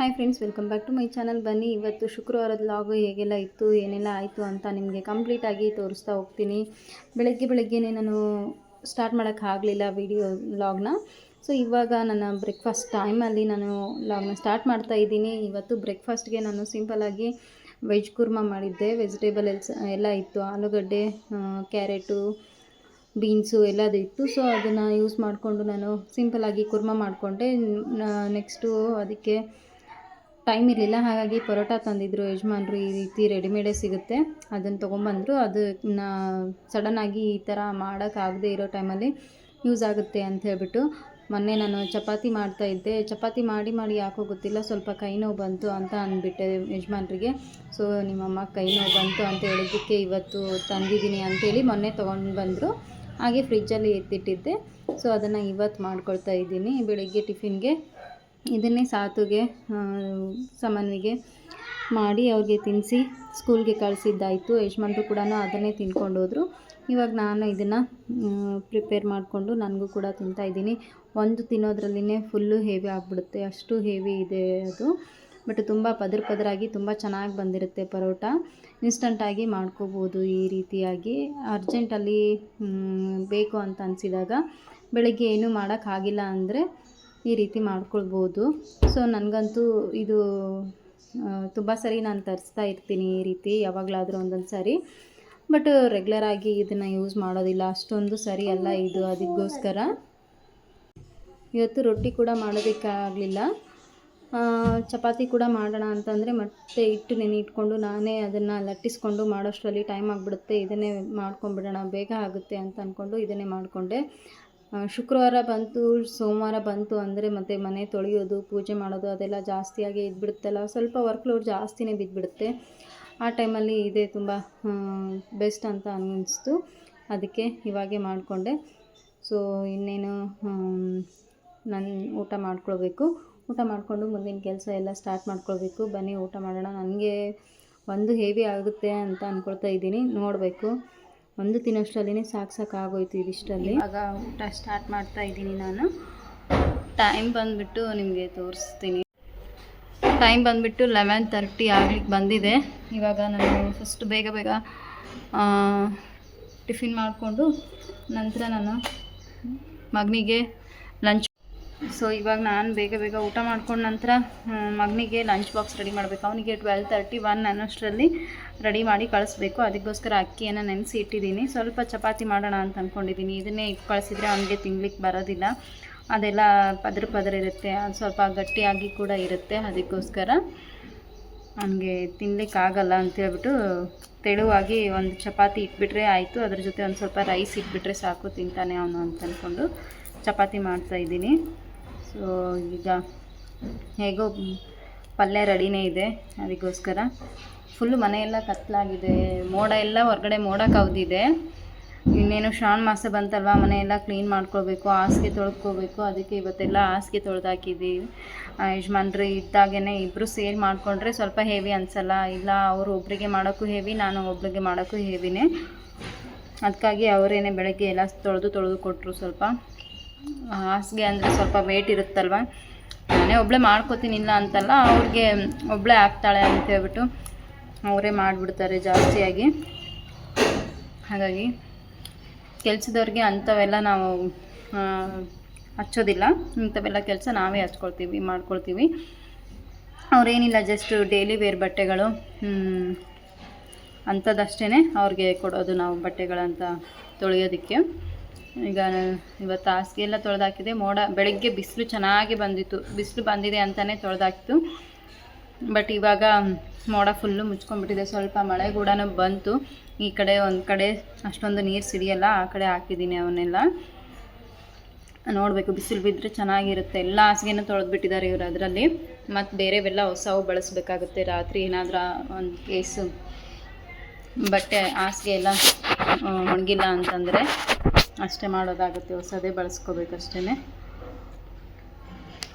Hi friends, welcome back to my channel. ಬನ್ನಿ ಇವತ್ತು ಶುಕ್ರವಾರದ ಲಾಗು ಹೇಗೆಲ್ಲ ಇತ್ತು, ಏನೆಲ್ಲ ಆಯಿತು ಅಂತ ನಿಮಗೆ ಕಂಪ್ಲೀಟಾಗಿ ತೋರಿಸ್ತಾ ಹೋಗ್ತೀನಿ. ಬೆಳಗ್ಗೆನೇ ನಾನು ಸ್ಟಾರ್ಟ್ ಮಾಡೋಕ್ಕಾಗಲಿಲ್ಲ ವಿಡಿಯೋ ಲಾಗ್ನ. ಸೊ ಇವಾಗ ನನ್ನ ಬ್ರೇಕ್ಫಾಸ್ಟ್ ಟೈಮಲ್ಲಿ ನಾನು ಲಾಗ್ನ ಸ್ಟಾರ್ಟ್ ಮಾಡ್ತಾ ಇದ್ದೀನಿ. ಇವತ್ತು ಬ್ರೇಕ್ಫಾಸ್ಟ್ಗೆ ನಾನು ಸಿಂಪಲಾಗಿ ವೆಜ್ ಕುರ್ಮಾ ಮಾಡಿದ್ದೆ. ವೆಜಿಟೇಬಲ್ ಎಲ್ಲ ಇತ್ತು, ಆಲೂಗಡ್ಡೆ, ಕ್ಯಾರೆಟು, ಬೀನ್ಸು ಎಲ್ಲದು ಇತ್ತು. ಸೊ ಅದನ್ನು ಯೂಸ್ ಮಾಡಿಕೊಂಡು ನಾನು ಸಿಂಪಲಾಗಿ ಕುರ್ಮಾ ಮಾಡಿಕೊಂಡೆ. ನೆಕ್ಸ್ಟು ಅದಕ್ಕೆ ಟೈಮ್ ಇರಲಿಲ್ಲ, ಹಾಗಾಗಿ ಪರೋಟ ತಂದಿದ್ದರು ಯಜಮಾನ್ರು. ಈ ರೀತಿ ರೆಡಿಮೇಡೇ ಸಿಗುತ್ತೆ, ಅದನ್ನು ತೊಗೊಂಬಂದರು. ಅದನ್ನು ಸಡನ್ನಾಗಿ ಈ ಥರ ಮಾಡೋಕ್ಕಾಗದೇ ಇರೋ ಟೈಮಲ್ಲಿ ಯೂಸ್ ಆಗುತ್ತೆ ಅಂತ ಹೇಳ್ಬಿಟ್ಟು ಮೊನ್ನೆ ನಾನು ಚಪಾತಿ ಮಾಡ್ತಾಯಿದ್ದೆ. ಚಪಾತಿ ಮಾಡಿ ಯಾಕೋ ಗೊತ್ತಿಲ್ಲ ಸ್ವಲ್ಪ ಕೈ ನೋವು ಬಂತು ಅಂತ ಅಂದ್ಬಿಟ್ಟೆ ಯಜಮಾನ್ರಿಗೆ. ಸೊ ನಿಮ್ಮಮ್ಮ ಕೈ ನೋವು ಬಂತು ಅಂತ ಹೇಳಿದ್ದಕ್ಕೆ ಇವತ್ತು ತಂದಿದ್ದೀನಿ ಅಂತೇಳಿ ಮೊನ್ನೆ ತೊಗೊಂಡು ಬಂದರು. ಹಾಗೆ ಫ್ರಿಜ್ಜಲ್ಲಿ ಎತ್ತಿಟ್ಟಿದ್ದೆ. ಸೊ ಅದನ್ನು ಇವತ್ತು ಮಾಡ್ಕೊಳ್ತಾ ಇದ್ದೀನಿ. ಬೆಳಗ್ಗೆ ಟಿಫಿನ್ಗೆ ಇದನ್ನೇ ಸಾತುಗೆ ಸಾಮಾನ್ವಿಗೆ ಮಾಡಿ ಅವ್ರಿಗೆ ತಿನ್ನಿಸಿ ಸ್ಕೂಲ್ಗೆ ಕಳಿಸಿದ್ದಾಯಿತು. ಯಜಮಾನ್ರು ಕೂಡ ಅದನ್ನೇ ತಿನ್ಕೊಂಡು ಹೋದರು. ಇವಾಗ ನಾನು ಇದನ್ನು ಪ್ರಿಪೇರ್ ಮಾಡಿಕೊಂಡು ನನಗೂ ಕೂಡ ತಿಂತಾಯಿದ್ದೀನಿ. ಒಂದು ತಿನ್ನೋದ್ರಲ್ಲಿನೇ ಫುಲ್ಲು ಹೆವಿ ಆಗಿಬಿಡುತ್ತೆ, ಅಷ್ಟು ಹೆವಿ ಇದೆ ಅದು. ಬಟ್ ತುಂಬ ಪದರಾಗಿ ತುಂಬ ಚೆನ್ನಾಗಿ ಬಂದಿರುತ್ತೆ ಪರೋಟ. ಇನ್ಸ್ಟಂಟಾಗಿ ಮಾಡ್ಕೋಬೋದು ಈ ರೀತಿಯಾಗಿ. ಅರ್ಜೆಂಟಲ್ಲಿ ಬೇಕು ಅಂತ ಅನಿಸಿದಾಗ ಬೆಳಗ್ಗೆ ಏನೂ ಮಾಡೋಕ್ಕಾಗಿಲ್ಲ ಅಂದರೆ ಈ ರೀತಿ ಮಾಡ್ಕೊಳ್ಬೋದು. ಸೊ ನನಗಂತೂ ಇದು ತುಂಬ ಸರಿ ನಾನು ತರಿಸ್ತಾ ಇರ್ತೀನಿ ಈ ರೀತಿ, ಯಾವಾಗಲಾದರೂ ಒಂದೊಂದು ಸಾರಿ. ಬಟ್ ರೆಗ್ಯುಲರಾಗಿ ಇದನ್ನು ಯೂಸ್ ಮಾಡೋದಿಲ್ಲ, ಅಷ್ಟೊಂದು ಸರಿ ಅಲ್ಲ ಇದು. ಅದಕ್ಕೋಸ್ಕರ ಇವತ್ತು ರೊಟ್ಟಿ ಕೂಡ ಮಾಡೋದಕ್ಕಾಗಲಿಲ್ಲ. ಚಪಾತಿ ಕೂಡ ಮಾಡೋಣ ಅಂತಂದರೆ ಮತ್ತೆ ಹಿಟ್ಟು ನೆನೆಯಿಟ್ಕೊಂಡು ನಾನೇ ಅದನ್ನು ಲಟ್ಟಿಸ್ಕೊಂಡು ಮಾಡೋಷ್ಟರಲ್ಲಿ ಟೈಮ್ ಆಗಿಬಿಡುತ್ತೆ. ಇದನ್ನೇ ಮಾಡ್ಕೊಂಬಿಡೋಣ, ಬೇಗ ಆಗುತ್ತೆ ಅಂತ ಅಂದ್ಕೊಂಡು ಇದನ್ನೇ ಮಾಡಿಕೊಂಡೆ. ಶುಕ್ರವಾರ ಬಂತು, ಸೋಮವಾರ ಬಂತು ಅಂದರೆ ಮತ್ತೆ ಮನೆ ತೊಳೆಯೋದು, ಪೂಜೆ ಮಾಡೋದು ಅದೆಲ್ಲ ಜಾಸ್ತಿಯಾಗಿ ಇದ್ಬಿಡುತ್ತಲ್ಲ, ಸ್ವಲ್ಪ ವರ್ಕ್ಲೋಡ್ ಜಾಸ್ತಿನೇ ಬಿದ್ದುಬಿಡುತ್ತೆ. ಆ ಟೈಮಲ್ಲಿ ಇದೇ ತುಂಬ ಬೆಸ್ಟ್ ಅಂತ ಅನ್ನಿಸ್ತು. ಅದಕ್ಕೆ ಇವಾಗೇ ಮಾಡಿಕೊಂಡೆ. ಸೊ ಇನ್ನೇನು ನಾನು ಊಟ ಮಾಡ್ಕೊಳ್ಬೇಕು. ಊಟ ಮಾಡಿಕೊಂಡು ಮುಂದಿನ ಕೆಲಸ ಎಲ್ಲ ಸ್ಟಾರ್ಟ್ ಮಾಡ್ಕೊಳ್ಬೇಕು. ಬನ್ನಿ ಊಟ ಮಾಡೋಣ. ನನಗೆ ಒಂದು ಹೆವಿ ಆಗುತ್ತೆ ಅಂತ ಅಂದ್ಕೊಳ್ತಾ ಇದ್ದೀನಿ, ನೋಡಬೇಕು. ಒಂದು ತಿನ್ನೋಷ್ಟರಲ್ಲೇ ಸಾಕಾಗೋಯ್ತು ಇದಿಷ್ಟರಲ್ಲಿ. ಆಗ ಊಟ ಸ್ಟಾರ್ಟ್ ಮಾಡ್ತಾ ಇದ್ದೀನಿ ನಾನು. ಟೈಮ್ ಬಂದುಬಿಟ್ಟು ನಿಮಗೆ ತೋರಿಸ್ತೀನಿ. ಟೈಮ್ ಬಂದುಬಿಟ್ಟು 11:30 ಆಗ್ಲಿಕ್ಕೆ ಬಂದಿದೆ. ಇವಾಗ ನಾನು ಫಸ್ಟ್ ಬೇಗ ಟಿಫಿನ್ ಮಾಡಿಕೊಂಡು ನಂತರ ನಾನು ಮಗನಿಗೆ ಲಂಚ್. ಸೊ ಇವಾಗ ನಾನು ಬೇಗ ಊಟ ಮಾಡ್ಕೊಂಡು ನಂತರ ಮಗನಿಗೆ ಲಂಚ್ ಬಾಕ್ಸ್ ರೆಡಿ ಮಾಡಬೇಕು. ಅವನಿಗೆ 12:31 ಅನ್ನೋಷ್ಟರಲ್ಲಿ ರೆಡಿ ಮಾಡಿ ಕಳಿಸ್ಬೇಕು. ಅದಕ್ಕೋಸ್ಕರ ಅಕ್ಕಿಯನ್ನು ನೆನೆಸಿ ಇಟ್ಟಿದ್ದೀನಿ. ಸ್ವಲ್ಪ ಚಪಾತಿ ಮಾಡೋಣ ಅಂತ ಅಂದ್ಕೊಂಡಿದ್ದೀನಿ. ಇದನ್ನೇ ಇಟ್ಟು ಕಳಿಸಿದರೆ ಅವನಿಗೆ ತಿನ್ಲಿಕ್ಕೆ ಬರೋದಿಲ್ಲ, ಅದೆಲ್ಲ ಪದ್ರ ಇರುತ್ತೆ, ಅದು ಸ್ವಲ್ಪ ಗಟ್ಟಿಯಾಗಿ ಕೂಡ ಇರುತ್ತೆ. ಅದಕ್ಕೋಸ್ಕರ ಅವನಿಗೆ ತಿನ್ನಲಿಕ್ಕಾಗಲ್ಲ ಅಂತೇಳ್ಬಿಟ್ಟು ತೆಳುವಾಗಿ ಒಂದು ಚಪಾತಿ ಇಟ್ಬಿಟ್ರೆ ಆಯಿತು. ಅದ್ರ ಜೊತೆ ಒಂದು ಸ್ವಲ್ಪ ರೈಸ್ ಇಟ್ಬಿಟ್ರೆ ಸಾಕು, ತಿಂತಾನೆ ಅವನು ಅಂತ ಅಂದ್ಕೊಂಡು ಚಪಾತಿ ಮಾಡ್ತಾಯಿದ್ದೀನಿ. ಸೊ ಈಗ ಹೇಗೋ ಪಲ್ಯ ರೆಡಿನೇ ಇದೆ. ಅದಕ್ಕೋಸ್ಕರ ಫುಲ್ಲು ಮನೆಯೆಲ್ಲ ಕತ್ತಲಾಗಿದೆ, ಮೋಡ ಎಲ್ಲ ಹೊರಗಡೆ ಮೋಡ ಕವಿದಿದೆ. ಇನ್ನೇನು ಶ್ರಾವಣ ಮಾಸ ಬಂತಲ್ವ, ಮನೆಯೆಲ್ಲ ಕ್ಲೀನ್ ಮಾಡ್ಕೊಳ್ಬೇಕು, ಹಾಸಿಗೆ ತೊಳ್ಕೊಬೇಕು. ಅದಕ್ಕೆ ಇವತ್ತೆಲ್ಲ ಹಾಸಿಗೆ ತೊಳೆದಾಕಿದ್ದೀವಿ. ಯಜಮಾನ್ರು ಇದ್ದಾಗೇ ಇಬ್ಬರು ಸೇರಿ ಮಾಡಿಕೊಂಡ್ರೆ ಸ್ವಲ್ಪ ಹೆವಿ ಅನಿಸಲ್ಲ. ಇಲ್ಲ ಅವರು ಒಬ್ಬರಿಗೆ ಮಾಡೋಕ್ಕೂ ಹೆವಿ, ನಾನು ಒಬ್ಬರಿಗೆ ಮಾಡೋಕ್ಕೂ ಹೆವಿನೇ. ಅದಕ್ಕಾಗಿ ಅವರೇನೆ ಬೆಳಗ್ಗೆ ಎಲ್ಲ ತೊಳೆದು ಕೊಟ್ಟರು. ಸ್ವಲ್ಪ ಹಾಸಿಗೆ ಅಂದರೆ ಸ್ವಲ್ಪ ವೇಟ್ ಇರುತ್ತಲ್ವ, ನಾನೇ ಒಬ್ಬಳೇ ಮಾಡ್ಕೋತೀನಿ ಇಲ್ಲ ಅಂತಲ್ಲ, ಅವ್ರಿಗೆ ಒಬ್ಬಳೇ ಆಗ್ತಾಳೆ ಅಂತ ಹೇಳ್ಬಿಟ್ಟು ಅವರೇ ಮಾಡಿಬಿಡ್ತಾರೆ ಜಾಸ್ತಿಯಾಗಿ. ಹಾಗಾಗಿ ಕೆಲಸದವ್ರಿಗೆ ಅಂಥವೆಲ್ಲ ನಾವು ಹಚ್ಚೋದಿಲ್ಲ. ಇಂಥವೆಲ್ಲ ಕೆಲಸ ನಾವೇ ಮಾಡ್ಕೊಳ್ತೀವಿ. ಅವರೇನಿಲ್ಲ, ಜಸ್ಟ್ ಡೈಲಿ ವೇರ್ ಬಟ್ಟೆಗಳು ಅಂಥದ್ದಷ್ಟೇ ಅವ್ರಿಗೆ ಕೊಡೋದು ನಾವು ಬಟ್ಟೆಗಳಂತ ತೊಳೆಯೋದಕ್ಕೆ. ಈಗ ಇವತ್ತು ಹಾಸಿಗೆ ಎಲ್ಲ ತೊಳೆದಾಕಿದೆ. ಬೆಳಗ್ಗೆ ಬಿಸಿಲು ಚೆನ್ನಾಗಿ ಬಂದಿತ್ತು, ಬಿಸಿಲು ಬಂದಿದೆ ಅಂತಲೇ ತೊಳೆದಾಕಿತ್ತು. ಬಟ್ ಇವಾಗ ಮೋಡ ಫುಲ್ಲು ಮುಚ್ಕೊಂಡ್ಬಿಟ್ಟಿದೆ. ಸ್ವಲ್ಪ ಮಳೆ ಕೂಡ ಬಂತು. ಈ ಕಡೆ ಒಂದು ಕಡೆ ಅಷ್ಟೊಂದು ನೀರು ಸಿಡಿಯಲ್ಲ, ಆ ಕಡೆ ಹಾಕಿದ್ದೀನಿ ಅವನ್ನೆಲ್ಲ. ನೋಡಬೇಕು, ಬಿಸಿಲು ಬಿದ್ದರೆ ಚೆನ್ನಾಗಿರುತ್ತೆ. ಎಲ್ಲ ಹಾಸಿಗೆನೂ ತೊಳೆದ್ಬಿಟ್ಟಿದ್ದಾರೆ ಇವರು. ಅದರಲ್ಲಿ ಮತ್ತು ಬೇರೆವೆಲ್ಲ ಹೊಸವು ಬಳಸಬೇಕಾಗುತ್ತೆ. ರಾತ್ರಿ ಏನಾದರೂ ಒಂದು ಕೇಸು ಬಟ್ಟೆ ಹಾಸಿಗೆ ಎಲ್ಲ ಒಣಗಿಲ್ಲ ಅಂತಂದರೆ ಅಷ್ಟೇ ಮಾಡೋದಾಗುತ್ತೆ, ಹೊಸದೇ ಬಳಸ್ಕೋಬೇಕಷ್ಟೇ.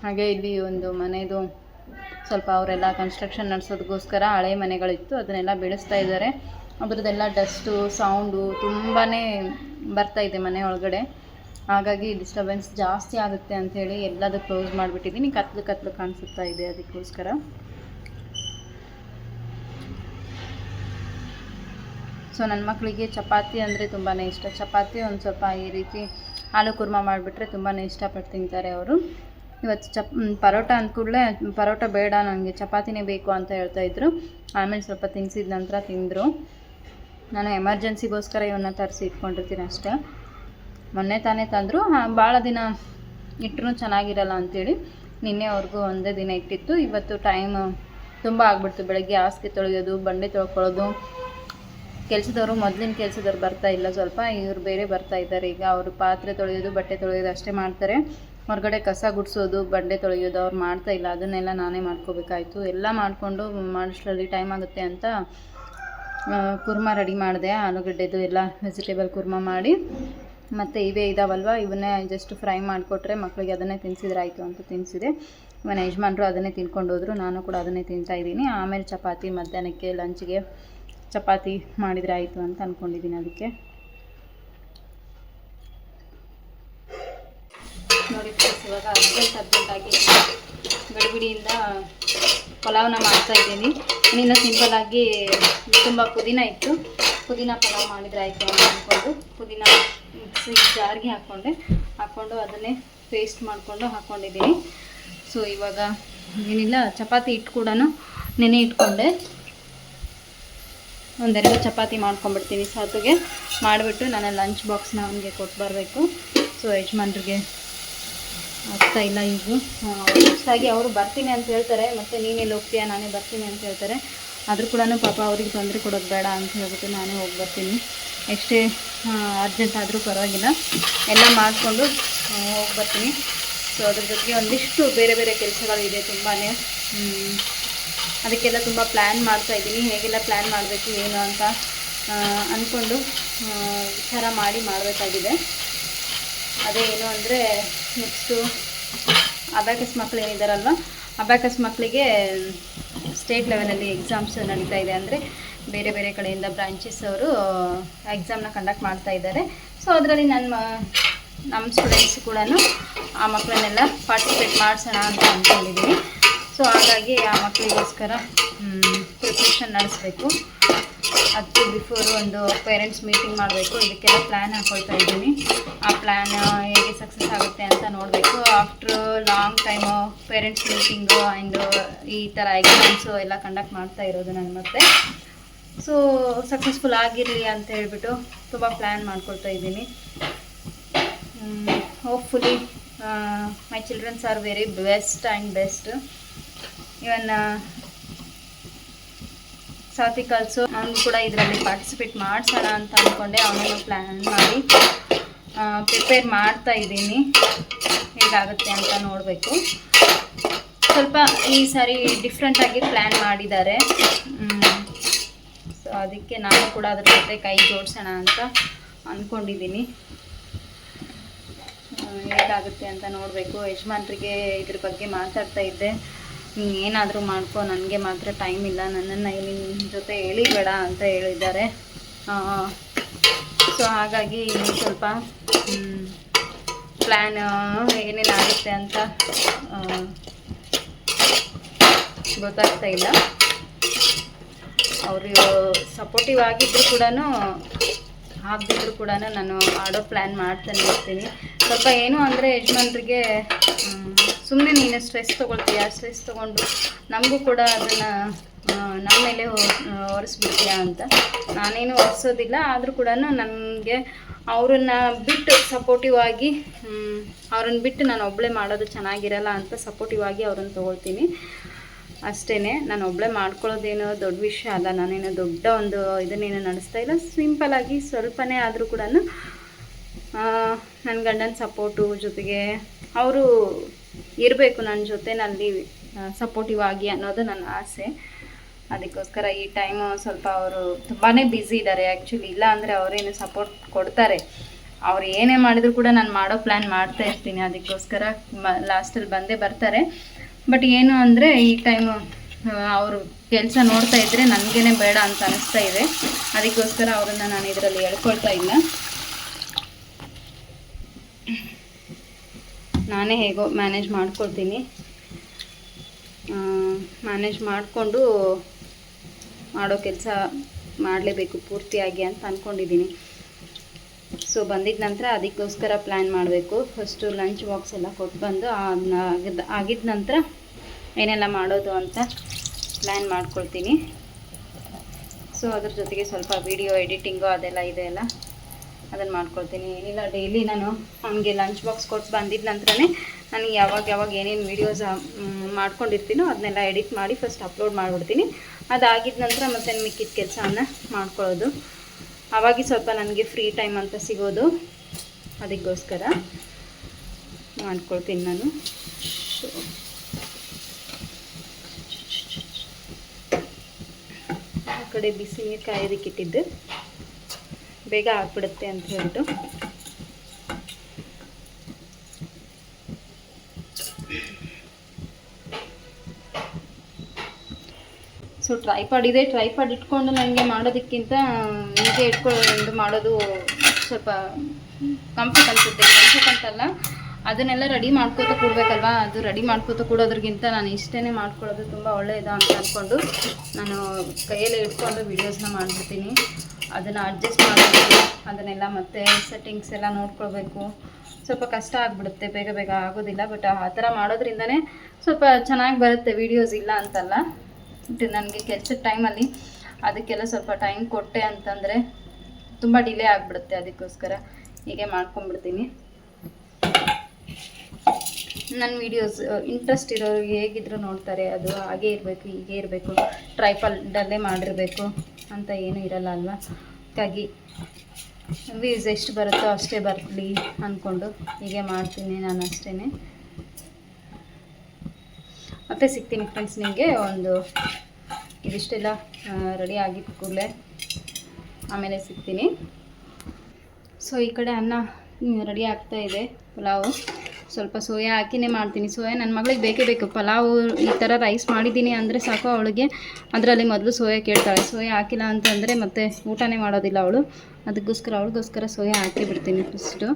ಹಾಗೆ ಇಲ್ಲಿ ಒಂದು ಮನೆಯದು ಸ್ವಲ್ಪ ಅವರೆಲ್ಲ ಕನ್ಸ್ಟ್ರಕ್ಷನ್ ನಡೆಸೋದಕ್ಕೋಸ್ಕರ ಹಳೆ ಮನೆಗಳಿತ್ತು, ಅದನ್ನೆಲ್ಲ ಬೆಳೆಸ್ತಾ ಇದ್ದಾರೆ. ಅದರದ್ದೆಲ್ಲ ಡಸ್ಟು ಸೌಂಡು ತುಂಬಾ ಬರ್ತಾಯಿದೆ ಮನೆ ಒಳಗಡೆ. ಹಾಗಾಗಿ ಡಿಸ್ಟರ್ಬೆನ್ಸ್ ಜಾಸ್ತಿ ಆಗುತ್ತೆ ಅಂಥೇಳಿ ಎಲ್ಲದೂ ಕ್ಲೋಸ್ ಮಾಡಿಬಿಟ್ಟಿದ್ದೀನಿ. ಕತ್ಲು ಕಾಣಿಸುತ್ತಾ ಇದೆ, ಅದಕ್ಕೋಸ್ಕರ. ಸೊ ನನ್ನ ಮಕ್ಕಳಿಗೆ ಚಪಾತಿ ಅಂದರೆ ತುಂಬಾ ಇಷ್ಟ. ಚಪಾತಿ ಒಂದು ಸ್ವಲ್ಪ ಈ ರೀತಿ ಆಲೂ ಕುರ್ಮಾ ಮಾಡಿಬಿಟ್ರೆ ತುಂಬಾ ಇಷ್ಟಪಟ್ಟು ತಿಂತಾರೆ ಅವರು. ಇವತ್ತು ಪರೋಟ ಅಂದ ಕೂಡಲೇ ಪರೋಟ ಬೇಡ, ನನಗೆ ಚಪಾತಿನೇ ಬೇಕು ಅಂತ ಹೇಳ್ತಾಯಿದ್ರು. ಆಮೇಲೆ ಸ್ವಲ್ಪ ತಿನ್ನಿಸಿದ ನಂತರ ತಿಂದರು. ನಾನು ಎಮರ್ಜೆನ್ಸಿಗೋಸ್ಕರ ಇವನ್ನ ತರಿಸಿ ಇಟ್ಕೊಂಡಿರ್ತೀನಿ ಅಷ್ಟೇ. ಮೊನ್ನೆ ತಾನೇ ತಂದರು, ಭಾಳ ದಿನ ಇಟ್ಟರೂ ಚೆನ್ನಾಗಿರಲ್ಲ ಅಂಥೇಳಿ ನಿನ್ನೆವರೆಗೂ ಒಂದೇ ದಿನ ಇಟ್ಟಿತ್ತು. ಇವತ್ತು ಟೈಮ್ ತುಂಬ ಆಗಿಬಿಡ್ತು. ಬೆಳಗ್ಗೆ ಹಾಸಿಗೆ ತೊಳೆಯೋದು, ಬಂಡೆ ತೊಳ್ಕೊಳ್ಳೋದು. ಕೆಲಸದವರು ಮೊದಲಿನ ಕೆಲಸದವ್ರು ಬರ್ತಾ ಇಲ್ಲ, ಸ್ವಲ್ಪ ಇವರು ಬೇರೆ ಬರ್ತಾ ಇದ್ದಾರೆ ಈಗ. ಅವರು ಪಾತ್ರೆ ತೊಳೆಯೋದು, ಬಟ್ಟೆ ತೊಳೆಯೋದು ಅಷ್ಟೇ ಮಾಡ್ತಾರೆ. ಹೊರಗಡೆ ಕಸ ಗುಡಿಸೋದು, ಬಂಡೆ ತೊಳೆಯೋದು ಅವ್ರು ಮಾಡ್ತಾ ಇಲ್ಲ. ಅದನ್ನೆಲ್ಲ ನಾನೇ ಮಾಡ್ಕೋಬೇಕಾಯ್ತು. ಎಲ್ಲ ಮಾಡಿಕೊಂಡು ಮಾಡೋಷ್ಟರಲ್ಲಿ ಟೈಮ್ ಆಗುತ್ತೆ ಅಂತ ಕುರ್ಮಾ ರೆಡಿ ಮಾಡಿದೆ. ಆಲೂಗಡ್ಡೆದು ಎಲ್ಲ ವೆಜಿಟೇಬಲ್ ಕುರ್ಮಾ ಮಾಡಿ, ಮತ್ತು ಇವೇ ಇದಾವಲ್ವ, ಇವನ್ನೇ ಜಸ್ಟ್ ಫ್ರೈ ಮಾಡಿಕೊಟ್ರೆ ಮಕ್ಕಳಿಗೆ ಅದನ್ನೇ ತಿನ್ನಿಸಿದ್ರೆ ಆಯಿತು ಅಂತ ತಿನ್ನಿಸಿದೆ. ಇವನ್ನ ಯಜಮಾನ್ರು ಅದನ್ನೇ ತಿನ್ಕೊಂಡು ಹೋದರು, ನಾನು ಕೂಡ ಅದನ್ನೇ ತಿಂತಾಯಿದ್ದೀನಿ. ಆಮೇಲೆ ಚಪಾತಿ ಮಧ್ಯಾಹ್ನಕ್ಕೆ ಲಂಚ್ಗೆ ಚಪಾತಿ ಮಾಡಿದರೆ ಆಯಿತು ಅಂತ ಅಂದ್ಕೊಂಡಿದ್ದೀನಿ. ಅದಕ್ಕೆ ನೋಡಿ ಫ್ರೆಂಡ್ಸ್, ಇವಾಗ ಅರ್ಜೆಂಟಾಗಿ ಗಡಿಬಿಡಿಯಿಂದ ಪಲಾವ್ನ ಮಾಡ್ತಾಯಿದ್ದೀನಿ. ಇನ್ನೂ ಸಿಂಪಲ್ಲಾಗಿ ತುಂಬ ಪುದೀನ ಇತ್ತು, ಪುದೀನ ಪಲಾವ್ ಮಾಡಿದರೆ ಆಯಿತು ಅಂತ ಅಂದ್ಕೊಂಡು ಪುದೀನ ಮಿಕ್ಸಿ ಜಾರ್ಗೆ ಹಾಕ್ಕೊಂಡು ಅದನ್ನೇ ಪೇಸ್ಟ್ ಮಾಡಿಕೊಂಡು ಹಾಕ್ಕೊಂಡಿದ್ದೀನಿ. ಸೊ ಇವಾಗ ಏನಿಲ್ಲ, ಚಪಾತಿ ಹಿಟ್ಟು ಕೂಡ ನೆನೆ ಇಟ್ಕೊಂಡೆ. ಒಂದೆರಡು ಚಪಾತಿ ಮಾಡ್ಕೊಂಡ್ಬಿಡ್ತೀನಿ ಸಾತುಗೆ. ಮಾಡಿಬಿಟ್ಟು ನಾನು ಲಂಚ್ ಬಾಕ್ಸ್ನ ಅವನಿಗೆ ಕೊಟ್ಟು ಬರಬೇಕು. ಸೊ ಯಜಮಾನ್ರಿಗೆ ಆಗ್ತಾ ಇಲ್ಲ ಈಗ. ಹೊಸದಾಗಿ ಅವರು ಬರ್ತೀನಿ ಅಂತ ಹೇಳ್ತಾರೆ, ಮತ್ತು ನೀನೆಲ್ಲಿ ಹೋಗ್ತೀಯಾ, ನಾನೇ ಬರ್ತೀನಿ ಅಂತ ಹೇಳ್ತಾರೆ. ಆದರೂ ಕೂಡ ಪಾಪ ಅವ್ರಿಗೆ ತೊಂದರೆ ಕೊಡೋದು ಬೇಡ ಅಂತ ಹೇಳ್ಬಿಟ್ಟು ನಾನೇ ಹೋಗಿ ಬರ್ತೀನಿ. ಎಷ್ಟೇ ಅರ್ಜೆಂಟ್ ಆದರೂ ಪರವಾಗಿಲ್ಲ, ಎಲ್ಲ ಮಾಡಿಕೊಂಡು ಹೋಗಿ ಬರ್ತೀನಿ. ಸೊ ಅದ್ರ ಜೊತೆಗೆ ಒಂದಿಷ್ಟು ಬೇರೆ ಬೇರೆ ಕೆಲಸಗಳಿದೆ ತುಂಬಾ. ಅದಕ್ಕೆಲ್ಲ ತುಂಬ ಪ್ಲ್ಯಾನ್ ಮಾಡ್ತಾಯಿದ್ದೀನಿ. ಹೇಗೆಲ್ಲ ಪ್ಲ್ಯಾನ್ ಮಾಡಬೇಕು ಏನು ಅಂತ ಅಂದ್ಕೊಂಡು ವಿಚಾರ ಮಾಡಬೇಕಾಗಿದೆ. ಅದೇ ಏನು ಅಂದರೆ, ನೆಕ್ಸ್ಟು ಅಬ್ಯಾಕಸ್ ಮಕ್ಕಳು ಏನಿದ್ದಾರಲ್ವ, ಅಬ್ಯಾಕಸ್ ಮಕ್ಕಳಿಗೆ ಸ್ಟೇಟ್ ಲೆವೆಲಲ್ಲಿ ಎಕ್ಸಾಮ್ಸ್ ನಡೀತಾ ಇದೆ. ಅಂದರೆ ಬೇರೆ ಬೇರೆ ಕಡೆಯಿಂದ ಬ್ರಾಂಚಸ್ ಅವರು ಎಕ್ಸಾಮ್ನ ಕಂಡಕ್ಟ್ ಮಾಡ್ತಾ ಇದ್ದಾರೆ. ಸೊ ಅದರಲ್ಲಿ ನಮ್ಮ ಸ್ಟೂಡೆಂಟ್ಸ್ ಕೂಡ ಆ ಮಕ್ಕಳನ್ನೆಲ್ಲ ಪಾರ್ಟಿಸಿಪೇಟ್ ಮಾಡಿಸೋಣ ಅಂತ ಅಂದ್ಕೊಂಡಿದ್ದೀನಿ. ಸೊ ಹಾಗಾಗಿ ಆ ಮಕ್ಕಳಿಗೋಸ್ಕರ ಪ್ರಿಪ್ರೇಷನ್ ನಡೆಸಬೇಕು. ಅದಕ್ಕೆ ಬಿಫೋರು ಒಂದು ಪೇರೆಂಟ್ಸ್ ಮೀಟಿಂಗ್ ಮಾಡಬೇಕು. ಇದಕ್ಕೆಲ್ಲ ಪ್ಲ್ಯಾನ್ ಹಾಕ್ಕೊಳ್ತಾ ಇದ್ದೀನಿ. ಆ ಪ್ಲ್ಯಾನ್ ಹೇಗೆ ಸಕ್ಸಸ್ ಆಗುತ್ತೆ ಅಂತ ನೋಡಬೇಕು. After long time parents meeting and ಈ ಥರ ಎಕ್ಸಾಮ್ಸು ಎಲ್ಲ ಕಂಡಕ್ಟ್ ಮಾಡ್ತಾ ಇರೋದು ನಾನು ಮತ್ತೆ. ಸೊ ಸಕ್ಸಸ್ಫುಲ್ ಆಗಿರಲಿ ಅಂತ ಹೇಳ್ಬಿಟ್ಟು ತುಂಬ ಪ್ಲ್ಯಾನ್ ಮಾಡ್ಕೊಳ್ತಾ ಇದ್ದೀನಿ. Hopefully my childrens are very best. Even Satvik also, ಅವನು ಕೂಡ ಇದರಲ್ಲಿ ಪಾರ್ಟಿಸಿಪೇಟ್ ಮಾಡಿಸೋಣ ಅಂತ ಅಂದ್ಕೊಂಡೆ. ಅವನನ್ನು ಪ್ಲ್ಯಾನ್ ಮಾಡಿ ಪ್ರಿಪೇರ್ ಮಾಡ್ತಾ ಇದ್ದೀನಿ. ಹೇಗಾಗುತ್ತೆ ಅಂತ ನೋಡಬೇಕು. ಸ್ವಲ್ಪ ಈ ಸಾರಿ ಡಿಫ್ರೆಂಟಾಗಿ ಪ್ಲ್ಯಾನ್ ಮಾಡಿದ್ದಾರೆ. ಸೊ ಅದಕ್ಕೆ ನಾನು ಕೂಡ ಅದ್ರ ಜೊತೆ ಕೈ ಜೋಡಿಸೋಣ ಅಂತ ಅಂದ್ಕೊಂಡಿದ್ದೀನಿ. ಹೇಗಾಗುತ್ತೆ ಅಂತ ನೋಡಬೇಕು. ಯಜಮಾನ್ರಿಗೆ ಇದ್ರ ಬಗ್ಗೆ ಮಾತಾಡ್ತಾ ಇದ್ದೆ, ನೀನು ಏನಾದರೂ ಮಾಡ್ಕೊ, ನನಗೆ ಮಾತ್ರ ಟೈಮ್ ಇಲ್ಲ, ನನ್ನನ್ನು ನಿನ್ನ ಜೊತೆ ಎಳಿಬೇಡ ಅಂತ ಹೇಳಿದ್ದಾರೆ. ಸೊ ಹಾಗಾಗಿ ಸ್ವಲ್ಪ ಪ್ಲ್ಯಾನ್ ಏನೇನು ಆಗುತ್ತೆ ಅಂತ ಗೊತ್ತಾಗ್ತಾ ಇಲ್ಲ. ಅವರು ಸಪೋರ್ಟಿವ್ ಆಗಿದ್ದರೂ ಕೂಡ ಆಗದಿದ್ದರೂ ಕೂಡ ನಾನು ಆಡೋ ಪ್ಲ್ಯಾನ್ ಮಾಡ್ತಾನೆ ಇರ್ತೀನಿ. ಸ್ವಲ್ಪ ಏನು ಅಂದರೆ ಯಜಮಾನ್ರಿಗೆ ಸುಮ್ಮನೆ ನೀನು ಸ್ಟ್ರೆಸ್ ತೊಗೊಳ್ತೀಯ, ಸ್ಟ್ರೆಸ್ ತೊಗೊಂಡು ನಮಗೂ ಕೂಡ ಅದನ್ನು ನಮ್ಮ ಮೇಲೆ ಹೊರಿಸ್ಬಿಡ್ತೀಯಾ ಅಂತ. ನಾನೇನು ಹೊರಿಸೋದಿಲ್ಲ, ಆದರೂ ಕೂಡ ನನಗೆ ಅವ್ರನ್ನ ಬಿಟ್ಟು ಸಪೋರ್ಟಿವ್ ಆಗಿ ಅವ್ರನ್ನ ಬಿಟ್ಟು ನಾನು ಒಬ್ಬಳೇ ಮಾಡೋದು ಚೆನ್ನಾಗಿರಲ್ಲ ಅಂತ ಸಪೋರ್ಟಿವ್ ಆಗಿ ಅವ್ರನ್ನ ತೊಗೊಳ್ತೀನಿ ಅಷ್ಟೇ. ನಾನು ಒಬ್ಬಳೇ ಮಾಡ್ಕೊಳ್ಳೋದೇನೋ ದೊಡ್ಡ ವಿಷಯ ಅಲ್ಲ. ನಾನೇನೋ ದೊಡ್ಡ ಒಂದು ಇದನ್ನೇನು ನಡೆಸ್ತಾ ಇಲ್ಲ. ಸಿಂಪಲ್ಲಾಗಿ ಸ್ವಲ್ಪನೇ ಆದರೂ ಕೂಡ ನನ್ನ ಗಂಡನ ಸಪೋರ್ಟು ಜೊತೆಗೆ ಅವರು ಇರಬೇಕು ನನ್ನ ಜೊತೆನಲ್ಲಿ ಸಪೋರ್ಟಿವ್ ಆಗಿ ಅನ್ನೋದು ನನ್ನ ಆಸೆ. ಅದಕ್ಕೋಸ್ಕರ ಈ ಟೈಮು ಸ್ವಲ್ಪ ಅವರು ತುಂಬಾ ಬ್ಯುಸಿ ಇದ್ದಾರೆ ಆ್ಯಕ್ಚುಲಿ. ಇಲ್ಲ ಅಂದರೆ ಅವರೇನು ಸಪೋರ್ಟ್ ಕೊಡ್ತಾರೆ. ಅವ್ರು ಏನೇ ಮಾಡಿದರೂ ಕೂಡ ನಾನು ಮಾಡೋ ಪ್ಲ್ಯಾನ್ ಮಾಡ್ತಾ ಇರ್ತೀನಿ. ಅದಕ್ಕೋಸ್ಕರ ಲಾಸ್ಟಲ್ಲಿ ಬಂದೇ ಬರ್ತಾರೆ. ಬಟ್ ಏನು ಅಂದರೆ ಈ ಟೈಮು ಅವರು ಕೆಲಸ ನೋಡ್ತಾ ಇದ್ದರೆ ನನಗೇನೆ ಬೇಡ ಅಂತ ಅನ್ನಿಸ್ತಾ ಇದೆ. ಅದಕ್ಕೋಸ್ಕರ ಅವರನ್ನು ನಾನು ಇದರಲ್ಲಿ ಹೇಳ್ಕೊಳ್ತಾ ಇಲ್ಲ. ನಾನೇ ಹೇಗೋ ಮ್ಯಾನೇಜ್ ಮಾಡ್ಕೊಳ್ತೀನಿ. ಮ್ಯಾನೇಜ್ ಮಾಡಿಕೊಂಡು ಮಾಡೋ ಕೆಲಸ ಮಾಡಲೇಬೇಕು ಪೂರ್ತಿಯಾಗಿ ಅಂತ ಅಂದ್ಕೊಂಡಿದ್ದೀನಿ. ಸೊ ಬಂದಿದ್ದ ನಂತರ ಅದಕ್ಕೋಸ್ಕರ ಪ್ಲ್ಯಾನ್ ಮಾಡಬೇಕು. ಫಸ್ಟು ಲಂಚ್ ಬಾಕ್ಸ್ ಎಲ್ಲ ಕೊಟ್ಟು ಬಂದು ಆಗಿದ್ದ ನಂತರ ಏನೆಲ್ಲ ಮಾಡೋದು ಅಂತ ಪ್ಲ್ಯಾನ್ ಮಾಡ್ಕೊಳ್ತೀನಿ. ಸೊ ಅದ್ರ ಜೊತೆಗೆ ಸ್ವಲ್ಪ ವಿಡಿಯೋ ಎಡಿಟಿಂಗು ಅದೆಲ್ಲ ಇದೆಯಲ್ಲ ಅದನ್ನು ಮಾಡ್ಕೊಳ್ತೀನಿ. ಏನಿಲ್ಲ, ಡೈಲಿ ನಾನು ಅವನಿಗೆ ಲಂಚ್ ಬಾಕ್ಸ್ ಕೊಟ್ಟು ಬಂದಿದ್ದ ನಂತರನೇ ನನಗೆ ಯಾವಾಗ ಏನೇನು ವೀಡಿಯೋಸ್ ಮಾಡ್ಕೊಂಡಿರ್ತೀನೋ ಅದನ್ನೆಲ್ಲ ಎಡಿಟ್ ಮಾಡಿ ಫಸ್ಟ್ ಅಪ್ಲೋಡ್ ಮಾಡಿಬಿಡ್ತೀನಿ. ಅದಾಗಿದ್ದ ನಂತರ ಮತ್ತೆ ಮಿಕ್ಕಿದ ಕೆಲಸವನ್ನು ಮಾಡ್ಕೊಳ್ಳೋದು. ಆವಾಗ ಸ್ವಲ್ಪ ನನಗೆ ಫ್ರೀ ಟೈಮ್ ಅಂತ ಸಿಗೋದು, ಅದಕ್ಕೋಸ್ಕರ ಮಾಡ್ಕೊಳ್ತೀನಿ ನಾನು. ಆ ಕಡೆ ಬಿಸಿ ನೀರು ಕಾಯೋದಕ್ಕಿಟ್ಟಿದ್ದು ಬೇಗ ಆಗ್ಬಿಡುತ್ತೆ ಅಂತ ಹೇಳ್ಬಿಟ್ಟು. ಸೊ ಟ್ರೈಪಾಡ್ ಇದೆ, ಟ್ರೈಪಾಡ್ ಇಟ್ಕೊಂಡು ನನಗೆ ಮಾಡೋದಕ್ಕಿಂತ ಹೀಗೆ ಇಟ್ಕೊಂಡು ಮಾಡೋದು ಸ್ವಲ್ಪ ಕಂಫರ್ಟ್ ಅನಿಸುತ್ತೆ. ಕಂಫರ್ಟ್ ಅಂತಲ್ಲ, ಅದನ್ನೆಲ್ಲ ರೆಡಿ ಮಾಡ್ಕೋತ ಕೊಡಬೇಕಲ್ವಾ, ಅದು ರೆಡಿ ಮಾಡ್ಕೋತ ಕೊಡೋದ್ರಿಗಿಂತ ನಾನು ಇಷ್ಟೇ ಮಾಡ್ಕೊಳ್ಳೋದು ತುಂಬ ಒಳ್ಳೆಯದು ಅಂತ ಅಂದ್ಕೊಂಡು ನಾನು ಕೈಯಲ್ಲೇ ಇಟ್ಕೊಂಡು ವೀಡಿಯೋಸ್ನ ಮಾಡಿಬಿಡ್ತೀನಿ. ಅದನ್ನು ಅಡ್ಜಸ್ಟ್ ಮಾಡಬೇಕು, ಅದನ್ನೆಲ್ಲ ಮತ್ತೆ ಸೆಟ್ಟಿಂಗ್ಸ್ ಎಲ್ಲ ನೋಡ್ಕೊಳ್ಬೇಕು. ಸ್ವಲ್ಪ ಕಷ್ಟ ಆಗಿಬಿಡುತ್ತೆ, ಬೇಗ ಬೇಗ ಆಗೋದಿಲ್ಲ. ಬಟ್ ಆ ಥರ ಮಾಡೋದ್ರಿಂದನೇ ಸ್ವಲ್ಪ ಚೆನ್ನಾಗಿ ಬರುತ್ತೆ ವೀಡಿಯೋಸ್, ಇಲ್ಲ ಅಂತಲ್ಲ. ನನಗೆ ಕೆಲಸದ ಟೈಮಲ್ಲಿ ಅದಕ್ಕೆಲ್ಲ ಸ್ವಲ್ಪ ಟೈಮ್ ಕೊಟ್ಟೆ ಅಂತಂದರೆ ತುಂಬ ಡಿಲೇ ಆಗಿಬಿಡುತ್ತೆ. ಅದಕ್ಕೋಸ್ಕರ ಹೀಗೆ ಮಾಡ್ಕೊಂಡ್ಬಿಡ್ತೀನಿ. ನನ್ನ ವೀಡಿಯೋಸ್ ಇಂಟ್ರೆಸ್ಟ್ ಇರೋರು ಹೇಗಿದ್ರು ನೋಡ್ತಾರೆ. ಅದು ಹಾಗೇ ಇರಬೇಕು, ಹೀಗೆ ಇರಬೇಕು, ಟ್ರೈಪಾಡಲ್ಲೇ ಮಾಡಿರಬೇಕು ಅಂತ ಏನೂ ಇರಲ್ಲ ಅಲ್ವಾ. ಹಾಗಾಗಿ ವ್ಯೂಸ್ ಎಷ್ಟು ಬರುತ್ತೋ ಅಷ್ಟೇ ಬರಲಿ ಅಂದ್ಕೊಂಡು ಹೀಗೆ ಮಾಡ್ತೀನಿ ನಾನು ಅಷ್ಟೇ. ಮತ್ತೆ ಸಿಗ್ತೀನಿ ಫ್ರೆಂಡ್ಸ್ ನಿಮಗೆ. ಒಂದು ಇದಿಷ್ಟೆಲ್ಲ ರೆಡಿ ಆಗಿದ್ದ ಕೂಡಲೇ ಆಮೇಲೆ ಸಿಗ್ತೀನಿ. ಸೊ ಈ ಕಡೆ ಅನ್ನ ರೆಡಿ ಆಗ್ತಾ ಇದೆ. ಪಲಾವು ಸ್ವಲ್ಪ ಸೋಯಾ ಹಾಕಿನೇ ಮಾಡ್ತೀನಿ. ಸೋಯಾ ನನ್ನ ಮಗಳಿಗೆ ಬೇಕೇ ಬೇಕು. ಪಲಾವು ಈ ಥರ ರೈಸ್ ಮಾಡಿದ್ದೀನಿ ಅಂದರೆ ಸಾಕು ಅವಳಿಗೆ. ಅದರಲ್ಲಿ ಮೊದಲು ಸೋಯಾ ಕೇಳ್ತಾಳೆ. ಸೋಯಾ ಹಾಕಿಲ್ಲ ಅಂತಂದರೆ ಮತ್ತೆ ಊಟನೇ ಮಾಡೋದಿಲ್ಲ ಅವಳು. ಅವಳಿಗೋಸ್ಕರ ಸೋಯಾ ಹಾಕಿ ಬಿಡ್ತೀನಿ. ಫಸ್ಟು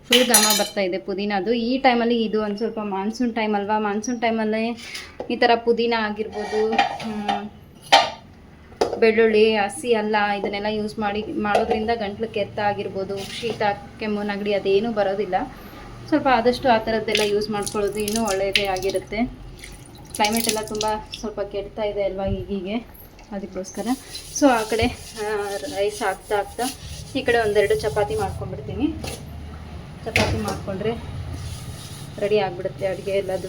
ಫುಲ್ ಘಮ ಬರ್ತಾಯಿದೆ ಪುದೀನದು. ಈ ಟೈಮಲ್ಲಿ ಇದು ಒಂದು ಸ್ವಲ್ಪ ಮಾನ್ಸೂನ್ ಟೈಮ್ ಅಲ್ವಾ, ಮಾನ್ಸೂನ್ ಟೈಮಲ್ಲೇ ಈ ಥರ ಪುದೀನ ಆಗಿರ್ಬೋದು, ಬೆಳ್ಳುಳ್ಳಿ, ಹಸಿ ಅಲ್ಲ ಇದನ್ನೆಲ್ಲ ಯೂಸ್ ಮಾಡೋದ್ರಿಂದ ಗಂಟ್ಲು ಕೆತ್ತ ಆಗಿರ್ಬೋದು, ಶೀತ, ಕೆಮ್ಮು, ನೆಗಡಿ ಅದೇನೂ ಬರೋದಿಲ್ಲ. ಸ್ವಲ್ಪ ಆದಷ್ಟು ಆ ಥರದ್ದೆಲ್ಲ ಯೂಸ್ ಮಾಡ್ಕೊಳ್ಳೋದು ಇನ್ನೂ ಒಳ್ಳೆಯದೇ ಆಗಿರುತ್ತೆ. ಕ್ಲೈಮೇಟ್ ಎಲ್ಲ ತುಂಬ ಸ್ವಲ್ಪ ಕೆಡ್ತಾ ಇದೆ ಅಲ್ವಾ ಹೀಗೆ, ಅದಕ್ಕೋಸ್ಕರ. ಸೊ ಆ ಕಡೆ ರೈಸ್ ಹಾಕ್ತಾ ಈ ಕಡೆ ಒಂದೆರಡು ಚಪಾತಿ ಮಾಡ್ಕೊಂಡ್ಬಿಡ್ತೀನಿ. ಚಪಾತಿ ಮಾಡಿಕೊಂಡ್ರೆ ರೆಡಿ ಆಗಿಬಿಡುತ್ತೆ ಅಡುಗೆ ಎಲ್ಲದು.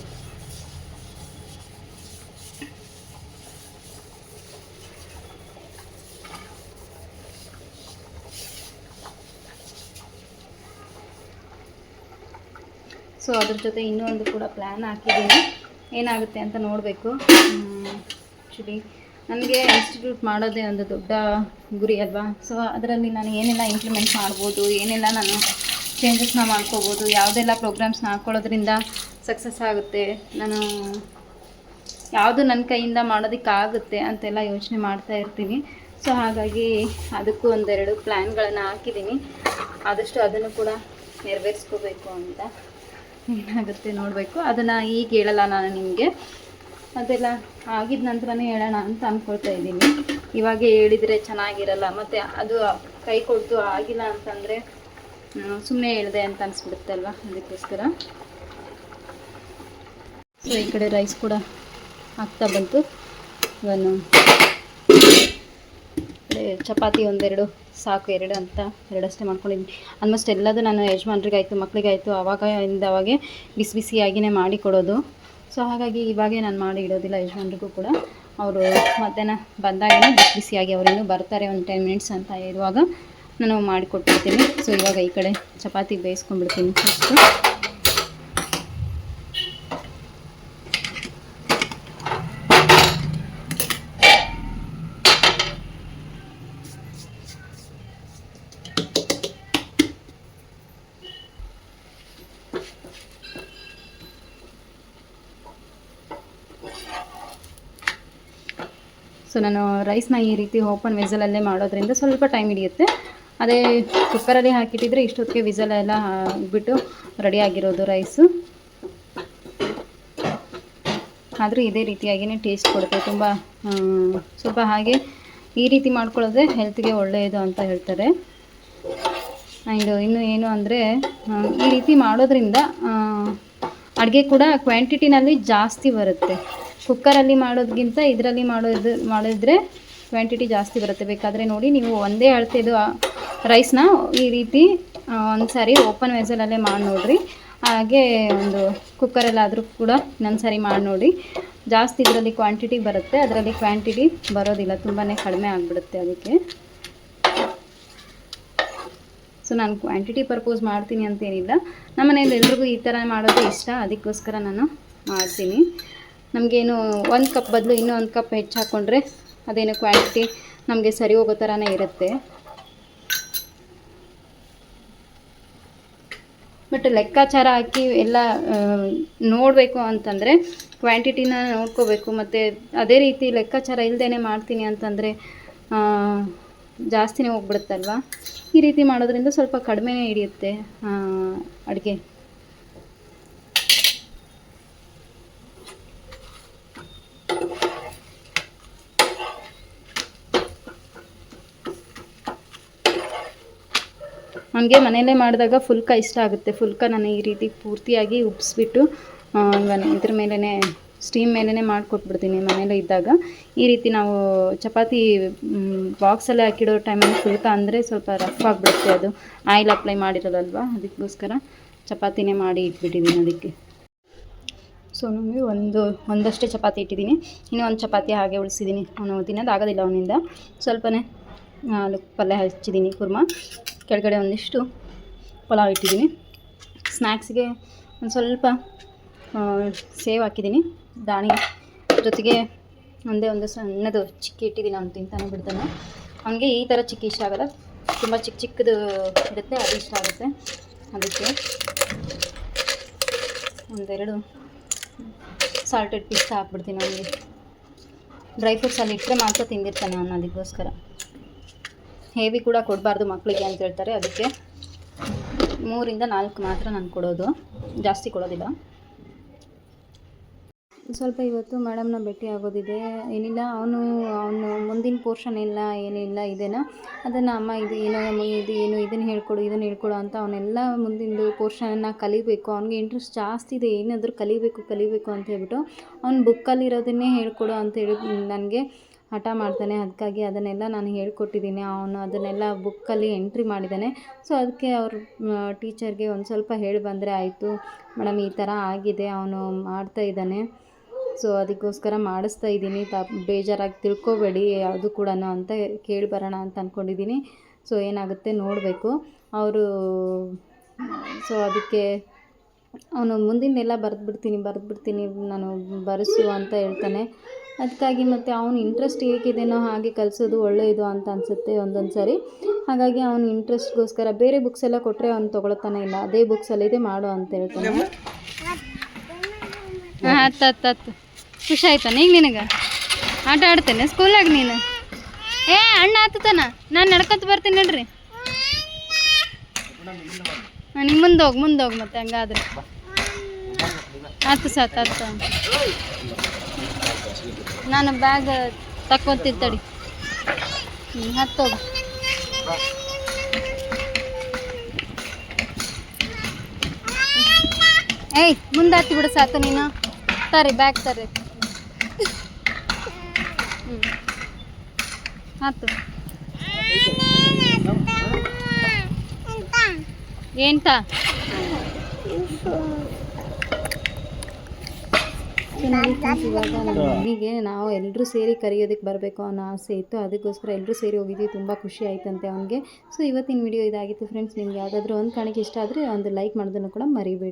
ಸೊ ಅದ್ರ ಜೊತೆ ಇನ್ನೂ ಒಂದು ಕೂಡ ಪ್ಲ್ಯಾನ್ ಹಾಕಿದ್ದೀನಿ, ಏನಾಗುತ್ತೆ ಅಂತ ನೋಡಬೇಕು. ಆ್ಯಕ್ಚುಲಿ ನನಗೆ ಇನ್ಸ್ಟಿಟ್ಯೂಟ್ ಮಾಡೋದೇ ಒಂದು ದೊಡ್ಡ ಗುರಿ ಅಲ್ವಾ. ಸೊ ಅದರಲ್ಲಿ ನಾನು ಏನೆಲ್ಲ ಇಂಪ್ಲಿಮೆಂಟ್ ಮಾಡ್ಬೋದು, ಏನೆಲ್ಲ ನಾನು ಚೇಂಜಸ್ನ ಮಾಡ್ಕೋಬೋದು, ಯಾವುದೆಲ್ಲ ಪ್ರೋಗ್ರಾಮ್ಸ್ನ ಹಾಕ್ಕೊಳ್ಳೋದ್ರಿಂದ ಸಕ್ಸಸ್ ಆಗುತ್ತೆ, ನಾನು ಯಾವುದು ನನ್ನ ಕೈಯಿಂದ ಮಾಡೋದಕ್ಕಾಗುತ್ತೆ ಅಂತೆಲ್ಲ ಯೋಚನೆ ಮಾಡ್ತಾ ಇರ್ತೀನಿ. ಸೊ ಹಾಗಾಗಿ ಅದಕ್ಕೂ ಒಂದೆರಡು ಪ್ಲ್ಯಾನ್ಗಳನ್ನು ಹಾಕಿದ್ದೀನಿ. ಆದಷ್ಟು ಅದನ್ನು ಕೂಡ ನೆರವೇರಿಸ್ಕೋಬೇಕು ಅಂತ. ಏನಾಗುತ್ತೆ ನೋಡಬೇಕು. ಅದನ್ನು ಈಗ ಹೇಳಲ್ಲ ನಾನು ನಿಮಗೆ, ಅದೆಲ್ಲ ಆಗಿದ ನಂತರನೇ ಹೇಳೋಣ ಅಂತ ಅಂದ್ಕೊಳ್ತಾ ಇದ್ದೀನಿ. ಇವಾಗೇ ಹೇಳಿದರೆ ಚೆನ್ನಾಗಿರಲ್ಲ, ಮತ್ತು ಅದು ಕೈ ಕೊಡ್ತು ಆಗಿಲ್ಲ ಅಂತಂದರೆ ಸುಮ್ಮನೆ ಹೇಳಿದೆ ಅಂತ ಅನಿಸ್ಬಿಡುತ್ತೆ ಅಲ್ವಾ, ಅದಕ್ಕೋಸ್ಕರ. ಸೊ ಈ ಕಡೆ ರೈಸ್ ಕೂಡ ಆಗ್ತಾ ಬಂತು. ಇವನು ಚಪಾತಿ ಒಂದೆರಡು ಸಾಕು, ಎರಡಷ್ಟೇ ಮಾಡ್ಕೊಂಡಿದ್ದೀನಿ. ಆಲ್ಮೋಸ್ಟ್ ಎಲ್ಲದು ನಾನು ಯಜಮಾನ್ರಿಗಾಯಿತು ಮಕ್ಕಳಿಗಾಯಿತು ಅವಾಗೇ ಬಿಸಿ ಬಿಸಿಯಾಗಿಯೇ ಮಾಡಿ ಕೊಡೋದು. ಸೊ ಹಾಗಾಗಿ ಇವಾಗೇ ನಾನು ಮಾಡಿ ಇಡೋದಿಲ್ಲ ಯಜಮಾನ್ರಿಗೂ ಕೂಡ. ಅವರು ಮಧ್ಯಾಹ್ನ ಬಂದಾಗೇ ಬಿಸಿ ಬಿಸಿಯಾಗಿ ಅವರಿನ್ನೂ ಬರ್ತಾರೆ ಒಂದು 10 ಮಿನಿಟ್ಸ್ ಅಂತ ಇರುವಾಗ ನಾನು ಮಾಡಿಕೊಟ್ಟಿರ್ತೀನಿ. ಸೊ ಇವಾಗ ಈ ಕಡೆ ಚಪಾತಿ ಬೇಯಿಸ್ಕೊಂಡ್ಬಿಡ್ತೀನಿ ಫಸ್ಟು. ಸೊ ನಾನು ರೈಸ್ನ ಈ ರೀತಿ ಓಪನ್ ವೆಸಲಲ್ಲೇ ಮಾಡೋದ್ರಿಂದ ಸ್ವಲ್ಪ ಟೈಮ್ ಹಿಡಿಯುತ್ತೆ. ಅದೇ ಕುಕ್ಕರಲ್ಲಿ ಹಾಕಿಟ್ಟಿದ್ರೆ ಇಷ್ಟೊತ್ತಿಗೆ ವಿಸಲ್ ಎಲ್ಲ ಬಿಟ್ಟು ರೆಡಿ ಆಗಿರೋದು ರೈಸು. ಆದರೂ ಇದೇ ರೀತಿಯಾಗಿಯೇ ಟೇಸ್ಟ್ ಕೊಡುತ್ತೆ ತುಂಬ. ಸ್ವಲ್ಪ ಹಾಗೆ ಈ ರೀತಿ ಮಾಡ್ಕೊಳ್ಳೋದ್ರೆ ಹೆಲ್ತ್ಗೆ ಒಳ್ಳೆಯದು ಅಂತ ಹೇಳ್ತಾರೆ. ಆ್ಯಂಡ್ ಇನ್ನು ಏನು ಅಂದರೆ ಈ ರೀತಿ ಮಾಡೋದ್ರಿಂದ ಅಡುಗೆ ಕೂಡ ಕ್ವಾಂಟಿಟಿನಲ್ಲಿ ಜಾಸ್ತಿ ಬರುತ್ತೆ. ಕುಕ್ಕರಲ್ಲಿ ಮಾಡೋದಕ್ಕಿಂತ ಇದರಲ್ಲಿ ಮಾಡಿದ್ರೆ ಕ್ವಾಂಟಿಟಿ ಜಾಸ್ತಿ ಬರುತ್ತೆ. ಬೇಕಾದರೆ ನೋಡಿ, ನೀವು ಒಂದೇ ಅಳತೆದು ರೈಸ್ನ ಈ ರೀತಿ ಒಂದು ಸಾರಿ ಓಪನ್ ವೆಸಲಲ್ಲೇ ಮಾಡಿ ನೋಡಿರಿ. ಹಾಗೆ ಒಂದು ಕುಕ್ಕರಲ್ಲಾದರೂ ಕೂಡ ಇನ್ನೊಂದು ಸಾರಿ ಮಾಡಿ ನೋಡಿ. ಜಾಸ್ತಿ ಇದರಲ್ಲಿ ಕ್ವಾಂಟಿಟಿ ಬರುತ್ತೆ, ಅದರಲ್ಲಿ ಕ್ವಾಂಟಿಟಿ ಬರೋದಿಲ್ಲ, ತುಂಬಾ ಕಡಿಮೆ ಆಗಿಬಿಡುತ್ತೆ ಅದಕ್ಕೆ. ಸೊ ನಾನು ಕ್ವಾಂಟಿಟಿ ಪರ್ಪೋಸ್ ಮಾಡ್ತೀನಿ ಅಂತೇನಿಲ್ಲ, ನಮ್ಮ ಮನೇಲಿ ಎಲ್ರಿಗೂ ಈ ಥರ ಮಾಡೋದು ಇಷ್ಟ, ಅದಕ್ಕೋಸ್ಕರ ನಾನು ಮಾಡ್ತೀನಿ. ನಮಗೇನು 1 ಕಪ್ ಬದಲು ಇನ್ನೂ 1 ಕಪ್ ಹೆಚ್ಚು ಹಾಕ್ಕೊಂಡ್ರೆ ಅದೇನು ಕ್ವಾಂಟಿಟಿ ನಮಗೆ ಸರಿ ಹೋಗೋ ಥರನೇ ಇರುತ್ತೆ. ಬಟ್ ಲೆಕ್ಕಾಚಾರ ಹಾಕಿ ಎಲ್ಲ ನೋಡಬೇಕು ಅಂತಂದರೆ ಕ್ವಾಂಟಿಟಿನ ನೋಡ್ಕೋಬೇಕು. ಮತ್ತು ಅದೇ ರೀತಿ ಲೆಕ್ಕಾಚಾರ ಇಲ್ಲದೇ ಮಾಡ್ತೀನಿ ಅಂತಂದರೆ ಜಾಸ್ತಿನೇ ಹೋಗ್ಬಿಡುತ್ತಲ್ವ. ಈ ರೀತಿ ಮಾಡೋದ್ರಿಂದ ಸ್ವಲ್ಪ ಕಡಿಮೆನೇ ಹಿಡಿಯುತ್ತೆ ಅಡುಗೆ. ನನಗೆ ಮನೆಯಲ್ಲೇ ಮಾಡಿದಾಗ ಫುಲ್ಕ ಇಷ್ಟ ಆಗುತ್ತೆ. ಫುಲ್ಕ ನಾನು ಈ ರೀತಿ ಪೂರ್ತಿಯಾಗಿ ಉಬ್ಬಿಸ್ಬಿಟ್ಟು ಇದ್ರ ಮೇಲೇ ಸ್ಟೀಮ್ ಮೇಲೇ ಮಾಡಿಕೊಟ್ಬಿಡ್ತೀನಿ ಮನೇಲೇ ಇದ್ದಾಗ. ಈ ರೀತಿ ನಾವು ಚಪಾತಿ ಬಾಕ್ಸಲ್ಲೇ ಹಾಕಿಡೋ ಟೈಮಲ್ಲಿ ಫುಲ್ಕ ಅಂದರೆ ಸ್ವಲ್ಪ ರಫ್ ಆಗಿಬಿಡುತ್ತೆ, ಅದು ಆಯಿಲ್ ಅಪ್ಲೈ ಮಾಡಿರೋದಲ್ವ, ಅದಕ್ಕೋಸ್ಕರ ಚಪಾತಿನೇ ಮಾಡಿ ಇಟ್ಬಿಟ್ಟಿದ್ದೀನಿ ಅದಕ್ಕೆ. ಸೊ ನಮಗೆ ಒಂದಷ್ಟೇ ಚಪಾತಿ ಇಟ್ಟಿದ್ದೀನಿ, ಇನ್ನೂ ಒಂದು ಚಪಾತಿ ಹಾಗೆ ಉಳಿಸಿದ್ದೀನಿ. ಅವನು ತಿನ್ನೋದಾಗೋದಿಲ್ಲ ಅವನಿಂದ. ಸ್ವಲ್ಪನೇ ಪಲ್ಯ ಹಚ್ಚಿದ್ದೀನಿ ಕುರ್ಮ, ಕೆಳಗಡೆ ಒಂದಿಷ್ಟು ಪಲಾವ್ ಇಟ್ಟಿದ್ದೀನಿ. ಸ್ನ್ಯಾಕ್ಸ್ಗೆ ಒಂದು ಸ್ವಲ್ಪ ಸೇವ್ ಹಾಕಿದ್ದೀನಿ, ದಾಣಿ ಜೊತೆಗೆ ಒಂದು ಸಣ್ಣದು ಚಿಕ್ಕಿ ಇಟ್ಟಿದ್ದೀನಿ. ಅವ್ನು ತಿಂತಾನೆ ಬಿಡ್ತಾನೆ. ಅವನಿಗೆ ಈ ಥರ ಚಿಕ್ಕಿ ಇಷ್ಟ ಆಗೋಲ್ಲ, ತುಂಬ ಚಿಕ್ಕದು ಇರುತ್ತೆ, ಅದು ಇಷ್ಟ ಆಗುತ್ತೆ. ಅದಕ್ಕೆ ಒಂದೆರಡು ಸಾಲ್ಟೆಡ್ ಪಿಸ್ತಾ ಹಾಕ್ಬಿಡ್ತೀನಿ ಅವನಿಗೆ. ಡ್ರೈ ಫ್ರೂಟ್ಸ್ ಅಲ್ಲಿ ಇಟ್ಟರೆ ಮಾತ್ರ ತಿಂದಿರ್ತಾನೆ ಅವನು, ಅದಕ್ಕೋಸ್ಕರ. ಹೆವಿ ಕೂಡ ಕೊಡಬಾರ್ದು ಮಕ್ಕಳಿಗೆ ಅಂತ ಹೇಳ್ತಾರೆ, ಅದಕ್ಕೆ 3 ಇಂದ 4 ಮಾತ್ರ ನಾನು ಕೊಡೋದು, ಜಾಸ್ತಿ ಕೊಡೋದಿಲ್ಲ. ಸ್ವಲ್ಪ ಇವತ್ತು ಮೇಡಮ್ನ ಭೇಟಿ ಆಗೋದಿದೆ. ಏನಿಲ್ಲ, ಅವನು ಮುಂದಿನ ಪೋರ್ಷನ್ ಇಲ್ಲ ಏನಿಲ್ಲ ಇದೇನಾ, ಅದನ್ನು ಅಮ್ಮ ಇದು ಏನು ಇದನ್ನು ಹೇಳ್ಕೊಡು ಅಂತ ಅವನ್ನೆಲ್ಲ ಮುಂದಿಂದು ಪೋರ್ಷನನ್ನು ಕಲಿಬೇಕು. ಅವ್ನಿಗೆ ಇಂಟ್ರೆಸ್ಟ್ ಜಾಸ್ತಿ ಇದೆ, ಏನಾದರೂ ಕಲಿಬೇಕು ಅಂತ ಹೇಳ್ಬಿಟ್ಟು ಅವ್ನು ಬುಕ್ಕಲ್ಲಿರೋದನ್ನೇ ಹೇಳ್ಕೊಡು ಅಂತೇಳಿ ನನಗೆ ಹಠ ಮಾಡ್ತಾನೆ. ಅದಕ್ಕಾಗಿ ಅದನ್ನೆಲ್ಲ ನಾನು ಹೇಳ್ಕೊಟ್ಟಿದ್ದೀನಿ. ಅವನು ಅದನ್ನೆಲ್ಲ ಬುಕ್ಕಲ್ಲಿ ಎಂಟ್ರಿ ಮಾಡಿದ್ದಾನೆ. ಸೊ ಅದಕ್ಕೆ ಅವ್ರ ಟೀಚರ್ಗೆ ಒಂದು ಸ್ವಲ್ಪ ಹೇಳಿ ಬಂದರೆ ಆಯಿತು, ಮೇಡಮ್ ಈ ಥರ ಆಗಿದೆ, ಅವನು ಮಾಡ್ತಾ ಇದ್ದಾನೆ, ಸೊ ಅದಕ್ಕೋಸ್ಕರ ಮಾಡಿಸ್ತಾ ಇದ್ದೀನಿ, ಬೇಜಾರಾಗಿ ತಿಳ್ಕೊಬೇಡಿ ಅದು ಕೂಡ ಅಂತ ಕೇಳಿ ಬರೋಣ ಅಂತ ಅಂದ್ಕೊಂಡಿದ್ದೀನಿ. ಸೊ ಏನಾಗುತ್ತೆ ನೋಡಬೇಕು ಅವರು. ಸೊ ಅದಕ್ಕೆ ಅವನು ಮುಂದಿನೆಲ್ಲ ಬರೆದ್ಬಿಡ್ತೀನಿ ನಾನು ಬರೆಸು ಅಂತ ಹೇಳ್ತಾನೆ. ಅದಕ್ಕಾಗಿ ಮತ್ತು ಅವನು ಇಂಟ್ರೆಸ್ಟ್ ಹೇಗಿದೆಯೋ ಹಾಗೆ ಕಲಿಸೋದು ಒಳ್ಳೆಯದು ಅಂತ ಅನಿಸುತ್ತೆ ಒಂದೊಂದು ಸಾರಿ. ಹಾಗಾಗಿ ಅವನು ಇಂಟ್ರೆಸ್ಟ್ಗೋಸ್ಕರ ಬೇರೆ ಬುಕ್ಸ್ ಎಲ್ಲ ಕೊಟ್ಟರೆ ಅವ್ನು ತೊಗೊಳ್ತಾನೆ ಇಲ್ಲ, ಅದೇ ಬುಕ್ಸಲ್ಲಿದೆ ಮಾಡು ಅಂತ ಹೇಳ್ತಾನೆ. ಹತ್ತು ಖುಷಿ ಆಯ್ತಾನೆ ಈಗ ನಿನಗೆ? ಆಟ ಆಡ್ತೇನೆ ಸ್ಕೂಲಾಗ ನೀನು? ಅಣ್ಣ ಹತ್ತತಾನ, ನಾನು ನಡ್ಕೊತ ಬರ್ತೀನಿ ನೋಡ್ರಿ. ನಿಮ್ಮ ಮುಂದೆ ಹೋಗಿ ಮತ್ತೆ ಹಂಗಾದ್ರೆ ಹತ್ತು ನಾನು ಬ್ಯಾಗ್ ತಕ್ಕೊತೀನಿ ತಡಿ. ಹತ್ತೋಗು. ಮುಂದೆ ಹತ್ತಿ ಬಿಡು ಸಾಕು ನೀನು. ತರಿ ಬ್ಯಾಗ್ ತರಿ. ಹತ್ತು. ಏಂತ ಇವಾಗ ನಮ್ಮ ಮಮ್ಮಿಗೆ ನಾವು ಎಲ್ಲರೂ ಸೇರಿ ಕರೆಯೋದಕ್ಕೆ ಬರಬೇಕು ಅನ್ನೋ ಆಸೆ ಇತ್ತು, ಅದಕ್ಕೋಸ್ಕರ ಎಲ್ಲರೂ ಸೇರಿ ಹೋಗಿದ್ವಿ. ತುಂಬ ಖುಷಿ ಆಯ್ತಂತೆ ಅವನಿಗೆ. ಸೊ ಇವತ್ತಿನ ವಿಡಿಯೋ ಇದಾಗಿತ್ತು ಫ್ರೆಂಡ್ಸ್. ನಿಮ್ಗೆ ಯಾವುದಾದ್ರೂ ಒಂದು ಕಾಣಿಕೆ ಇಷ್ಟ ಆದರೆ ಒಂದು ಲೈಕ್ ಮಾಡೋದನ್ನು ಕೂಡ ಮರಿಬೇಡಿ.